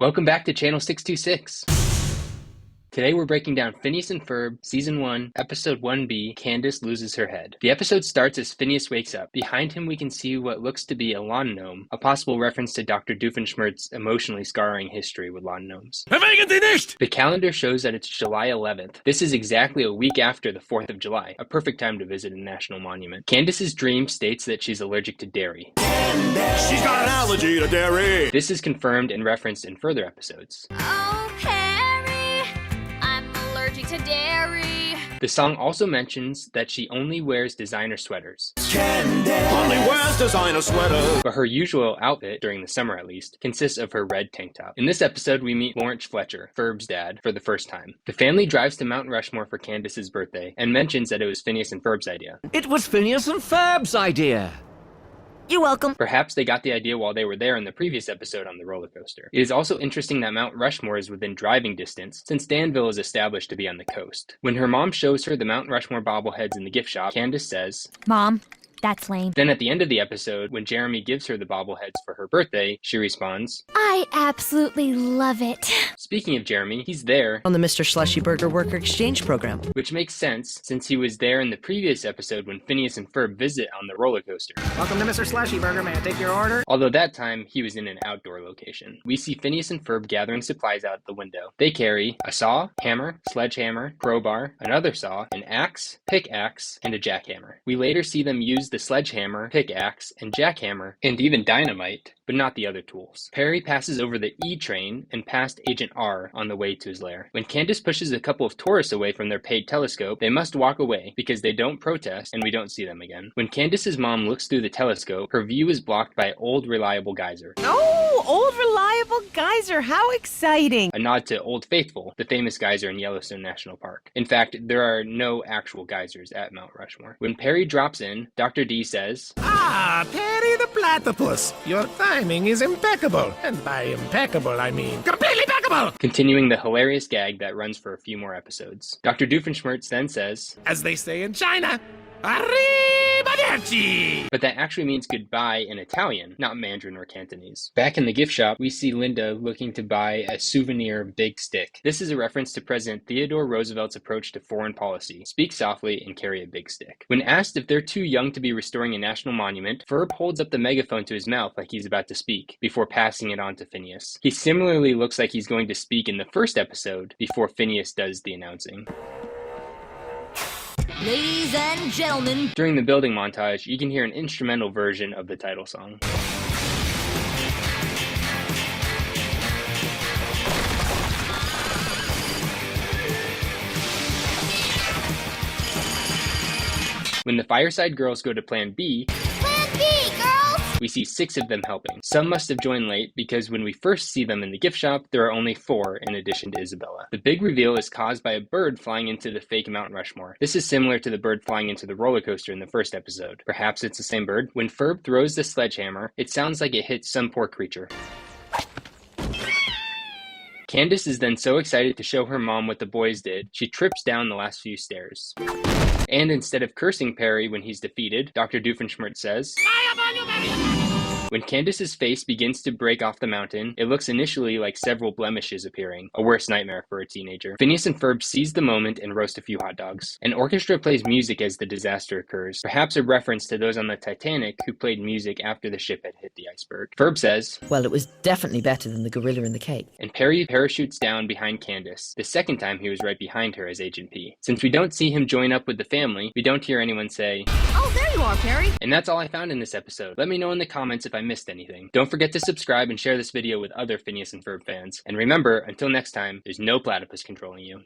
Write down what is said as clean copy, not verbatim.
Welcome back to Channel 626. Today we're breaking down Phineas and Ferb, Season 1, Episode 1B, Candace Loses Her Head. The episode starts as Phineas wakes up. Behind him we can see what looks to be a lawn gnome, a possible reference to Dr. Doofenshmirtz's emotionally scarring history with lawn gnomes. The calendar shows that it's July 11th. This is exactly a week after the 4th of July, a perfect time to visit a national monument. Candace's dream states that she's allergic to dairy. Candace. She's got an allergy to dairy! This is confirmed and referenced in further episodes. To dairy. The song also mentions that she only wears designer sweaters. Candace only wears designer sweaters. But her usual outfit, during the summer at least, consists of her red tank top. In this episode, we meet Lawrence Fletcher, Ferb's dad, for the first time. The family drives to Mount Rushmore for Candace's birthday and mentions that it was Phineas and Ferb's idea. It was Phineas and Ferb's idea. You're welcome. Perhaps they got the idea while they were there in the previous episode on the roller coaster. It is also interesting that Mount Rushmore is within driving distance, since Danville is established to be on the coast. When her mom shows her the Mount Rushmore bobbleheads in the gift shop, Candace says, "Mom, that's lame." Then at the end of the episode, when Jeremy gives her the bobbleheads for her birthday, she responds, "I absolutely love it." Speaking of Jeremy, he's there on the Mr. Slushy Burger Worker Exchange Program. Which makes sense, since he was there in the previous episode when Phineas and Ferb visit on the roller coaster. Welcome to Mr. Slushy Burger, may I take your order? Although that time, he was in an outdoor location. We see Phineas and Ferb gathering supplies out the window. They carry a saw, hammer, sledgehammer, crowbar, another saw, an axe, pickaxe, and a jackhammer. We later see them use the sledgehammer, pickaxe, and jackhammer, and even dynamite, but not the other tools. Perry passes over the E-train and past Agent R on the way to his lair. When Candace pushes a couple of tourists away from their paid telescope, they must walk away because they don't protest and we don't see them again. When Candace's mom looks through the telescope, her view is blocked by Old Reliable Geyser. Oh, Old Reliable Geyser, how exciting! A nod to Old Faithful, the famous geyser in Yellowstone National Park. In fact, there are no actual geysers at Mount Rushmore. When Perry drops in, Dr. D says, "Ah, Perry the Platypus, your timing is impeccable. And by impeccable, I mean completely impeccable!" continuing the hilarious gag that runs for a few more episodes. Dr. Doofenshmirtz then says, "As they say in China, arrivederci!" but that actually means goodbye in Italian, not Mandarin or Cantonese. Back in the gift shop, we see Linda looking to buy a souvenir big stick. This is a reference to President Theodore Roosevelt's approach to foreign policy: speak softly and carry a big stick. When asked if they're too young to be restoring a national monument, Ferb holds up the megaphone to his mouth like he's about to speak, before passing it on to Phineas. He similarly looks like he's going to speak in the first episode, before Phineas does the announcing. Ladies and gentlemen. During the building montage, you can hear an instrumental version of the title song. When the Fireside Girls go to Plan B, we see 6 of them helping. Some must have joined late because when we first see them in the gift shop, there are only 4 in addition to Isabella. The big reveal is caused by a bird flying into the fake Mount Rushmore. This is similar to the bird flying into the roller coaster in the first episode. Perhaps it's the same bird. When Ferb throws the sledgehammer, it sounds like it hits some poor creature. Candace is then so excited to show her mom what the boys did, she trips down the last few stairs. And instead of cursing Perry when he's defeated, Dr. Doofenshmirtz says, when Candace's face begins to break off the mountain, it looks initially like several blemishes appearing, a worst nightmare for a teenager. Phineas and Ferb seize the moment and roast a few hot dogs. An orchestra plays music as the disaster occurs, perhaps a reference to those on the Titanic who played music after the ship had hit the iceberg. Ferb says, "Well, it was definitely better than the gorilla in the cake." And Perry parachutes down behind Candace. The second time he was right behind her as Agent P. Since we don't see him join up with the family, we don't hear anyone say, "Oh, there you are, Perry." And that's all I found in this episode. Let me know in the comments if I missed anything. Don't forget to subscribe and share this video with other Phineas and Ferb fans. And remember, until next time, there's no platypus controlling you.